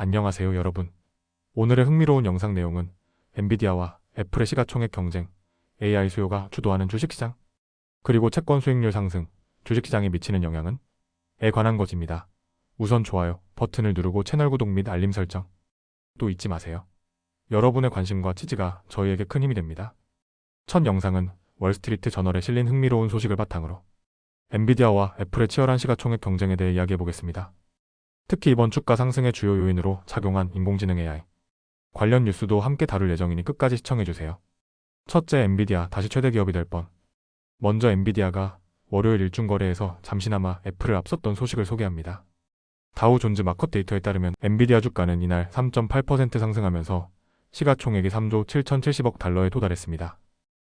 안녕하세요 여러분. 오늘의 흥미로운 영상 내용은 엔비디아와 애플의 시가총액 경쟁, AI 수요가 주도하는 주식시장, 그리고 채권 수익률 상승, 주식시장에 미치는 영향은? 에 관한 것입니다. 우선 좋아요 버튼을 누르고 채널 구독 및 알림 설정 또 잊지 마세요. 여러분의 관심과 지지가 저희에게 큰 힘이 됩니다. 첫 영상은 월스트리트 저널에 실린 흥미로운 소식을 바탕으로 엔비디아와 애플의 치열한 시가총액 경쟁에 대해 이야기해 보겠습니다. 특히 이번 주가 상승의 주요 요인으로 작용한 인공지능 AI 관련 뉴스도 함께 다룰 예정이니 끝까지 시청해주세요. 첫째, 엔비디아 다시 최대 기업이 될 뻔. 먼저 엔비디아가 월요일 일중거래에서 잠시나마 애플을 앞섰던 소식을 소개합니다. 다우 존즈 마켓 데이터에 따르면 엔비디아 주가는 이날 3.8% 상승하면서 시가총액이 3조 7,070억 달러에 도달했습니다.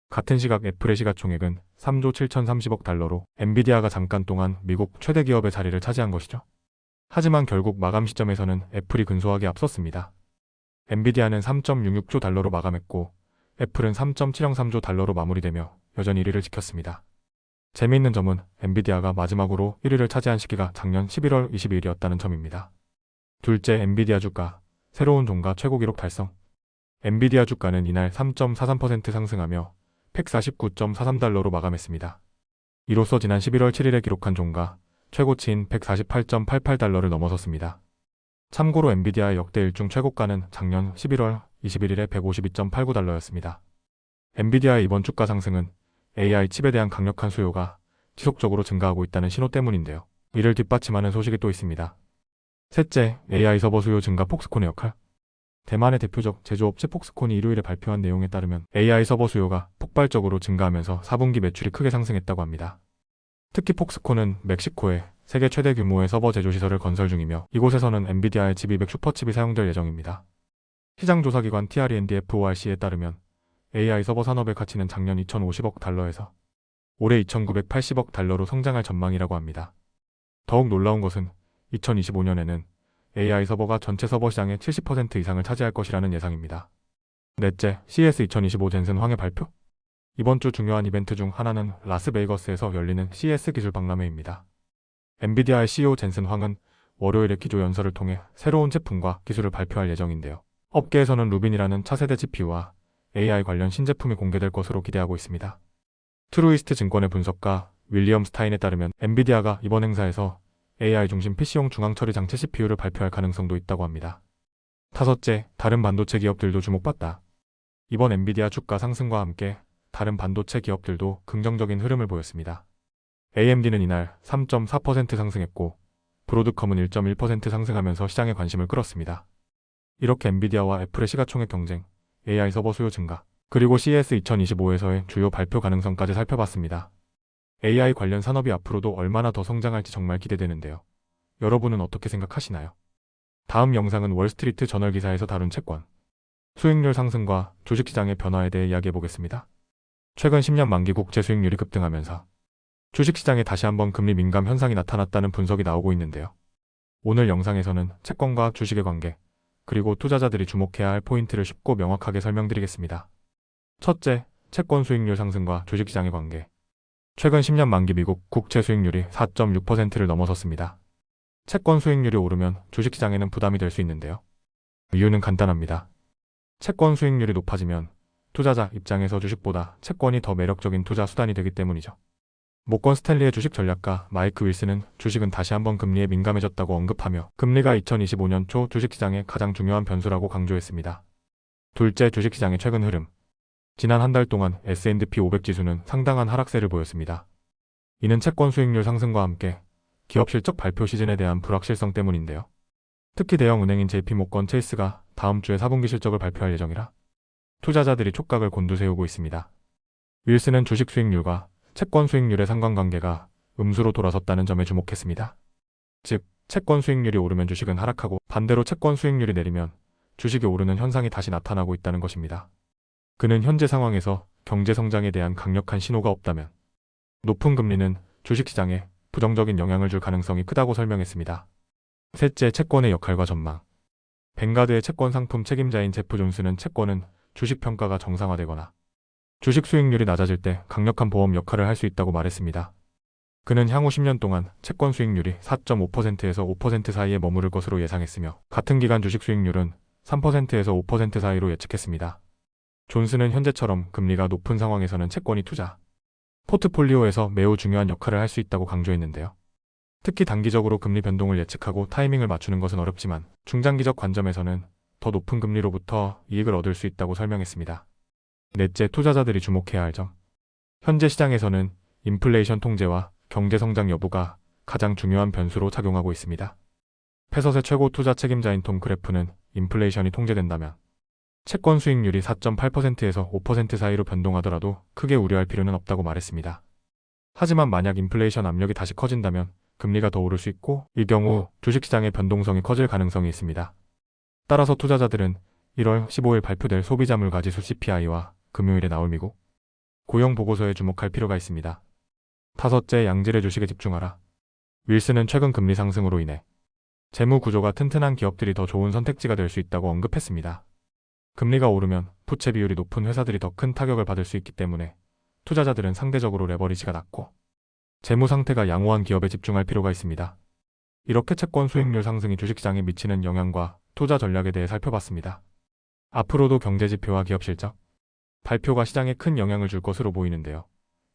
같은 시각 애플의 시가총액은 3조 7,030억 달러로 엔비디아가 잠깐 동안 미국 최대 기업의 자리를 차지한 것이죠. 하지만 결국 마감 시점에서는 애플이 근소하게 앞섰습니다. 엔비디아는 3.66조 달러로 마감했고 애플은 3.703조 달러로 마무리되며 여전히 1위를 지켰습니다. 재미있는 점은 엔비디아가 마지막으로 1위를 차지한 시기가 작년 11월 22일이었다는 점입니다. 둘째, 엔비디아 주가 새로운 종가 최고 기록 달성. 엔비디아 주가는 이날 3.43% 상승하며 149.43달러로 마감했습니다. 이로써 지난 11월 7일에 기록한 종가 최고치인 148.88달러를 넘어섰습니다. 참고로 엔비디아의 역대 일중 최고가는 작년 11월 21일에 152.89달러였습니다. 엔비디아의 이번 주가 상승은 AI 칩에 대한 강력한 수요가 지속적으로 증가하고 있다는 신호 때문인데요. 이를 뒷받침하는 소식이 또 있습니다. 셋째, AI 서버 수요 증가 폭스콘의 역할. 대만의 대표적 제조업체 폭스콘이 일요일에 발표한 내용에 따르면 AI 서버 수요가 폭발적으로 증가하면서 4분기 매출이 크게 상승했다고 합니다. 특히 폭스콘은 멕시코에 세계 최대 규모의 서버 제조시설을 건설 중이며 이곳에서는 엔비디아의 GB100 슈퍼칩이 사용될 예정입니다. 시장조사기관 TRNDFORC에 따르면 AI 서버 산업의 가치는 작년 2,050억 달러에서 올해 2,980억 달러로 성장할 전망이라고 합니다. 더욱 놀라운 것은 2025년에는 AI 서버가 전체 서버 시장의 70% 이상을 차지할 것이라는 예상입니다. 넷째, CES 2025 젠슨 황해 발표. 이번 주 중요한 이벤트 중 하나는 라스베이거스에서 열리는 CES 기술 박람회입니다. 엔비디아의 CEO 젠슨 황은 월요일에 기조 연설을 통해 새로운 제품과 기술을 발표할 예정인데요. 업계에서는 루빈이라는 차세대 GPU와 AI 관련 신제품이 공개될 것으로 기대하고 있습니다. 트루이스트 증권의 분석가 윌리엄 스타인에 따르면 엔비디아가 이번 행사에서 AI 중심 PC용 중앙처리 장치 CPU를 발표할 가능성도 있다고 합니다. 다섯째, 다른 반도체 기업들도 주목받다. 이번 엔비디아 주가 상승과 함께 다른 반도체 기업들도 긍정적인 흐름을 보였습니다. AMD는 이날 3.4% 상승했고 브로드컴은 1.1% 상승하면서 시장의 관심을 끌었습니다. 이렇게 엔비디아와 애플의 시가총액 경쟁, AI 서버 수요 증가, 그리고 CES 2025에서의 주요 발표 가능성까지 살펴봤습니다. AI 관련 산업이 앞으로도 얼마나 더 성장할지 정말 기대되는데요. 여러분은 어떻게 생각하시나요? 다음 영상은 월스트리트 저널 기사에서 다룬 채권 수익률 상승과 주식시장의 변화에 대해 이야기해보겠습니다. 최근 10년 만기 국채 수익률이 급등하면서 주식시장에 다시 한번 금리 민감 현상이 나타났다는 분석이 나오고 있는데요. 오늘 영상에서는 채권과 주식의 관계, 그리고 투자자들이 주목해야 할 포인트를 쉽고 명확하게 설명드리겠습니다. 첫째, 채권 수익률 상승과 주식시장의 관계. 최근 10년 만기 미국 국채 수익률이 4.6%를 넘어섰습니다. 채권 수익률이 오르면 주식시장에는 부담이 될 수 있는데요. 이유는 간단합니다. 채권 수익률이 높아지면 투자자 입장에서 주식보다 채권이 더 매력적인 투자 수단이 되기 때문이죠. 모건 스탠리의 주식 전략가 마이크 윌슨은 주식은 다시 한번 금리에 민감해졌다고 언급하며 금리가 2025년 초 주식시장의 가장 중요한 변수라고 강조했습니다. 둘째, 주식시장의 최근 흐름. 지난 한 달 동안 S&P 500 지수는 상당한 하락세를 보였습니다. 이는 채권 수익률 상승과 함께 기업 실적 발표 시즌에 대한 불확실성 때문인데요. 특히 대형 은행인 JP모건 체이스가 다음 주에 4분기 실적을 발표할 예정이라 투자자들이 촉각을 곤두세우고 있습니다. 윌슨은 주식 수익률과 채권 수익률의 상관관계가 음수로 돌아섰다는 점에 주목했습니다. 즉, 채권 수익률이 오르면 주식은 하락하고 반대로 채권 수익률이 내리면 주식이 오르는 현상이 다시 나타나고 있다는 것입니다. 그는 현재 상황에서 경제 성장에 대한 강력한 신호가 없다면 높은 금리는 주식시장에 부정적인 영향을 줄 가능성이 크다고 설명했습니다. 셋째, 채권의 역할과 전망. 뱅가드의 채권 상품 책임자인 제프 존스는 채권은 주식 평가가 정상화되거나 주식 수익률이 낮아질 때 강력한 보험 역할을 할 수 있다고 말했습니다. 그는 향후 10년 동안 채권 수익률이 4.5%에서 5% 사이에 머무를 것으로 예상했으며 같은 기간 주식 수익률은 3%에서 5% 사이로 예측했습니다. 존스는 현재처럼 금리가 높은 상황에서는 채권이 투자 포트폴리오에서 매우 중요한 역할을 할 수 있다고 강조했는데요. 특히 단기적으로 금리 변동을 예측하고 타이밍을 맞추는 것은 어렵지만 중장기적 관점에서는 더 높은 금리로부터 이익을 얻을 수 있다고 설명했습니다. 넷째, 투자자들이 주목해야 할 점. 현재 시장에서는 인플레이션 통제와 경제 성장 여부가 가장 중요한 변수로 작용하고 있습니다. 패섯의 최고 투자 책임자인 톰 크래프는 인플레이션이 통제된다면 채권 수익률이 4.8%에서 5% 사이로 변동하더라도 크게 우려할 필요는 없다고 말했습니다. 하지만 만약 인플레이션 압력이 다시 커진다면 금리가 더 오를 수 있고 이 경우 주식시장의 변동성이 커질 가능성이 있습니다. 따라서 투자자들은 1월 15일 발표될 소비자 물가지수 CPI와 금요일에 나올 미국 고용 보고서에 주목할 필요가 있습니다. 다섯째, 양질의 주식에 집중하라. 윌슨은 최근 금리 상승으로 인해 재무 구조가 튼튼한 기업들이 더 좋은 선택지가 될 수 있다고 언급했습니다. 금리가 오르면 부채 비율이 높은 회사들이 더 큰 타격을 받을 수 있기 때문에 투자자들은 상대적으로 레버리지가 낮고 재무 상태가 양호한 기업에 집중할 필요가 있습니다. 이렇게 채권 수익률 상승이 주식시장에 미치는 영향과 투자 전략에 대해 살펴봤습니다. 앞으로도 경제지표와 기업 실적 발표가 시장에 큰 영향을 줄 것으로 보이는데요.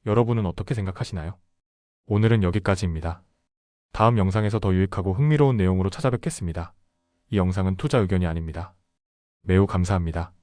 여러분은 어떻게 생각하시나요? 오늘은 여기까지입니다. 다음 영상에서 더 유익하고 흥미로운 내용으로 찾아뵙겠습니다. 이 영상은 투자 의견이 아닙니다. 매우 감사합니다.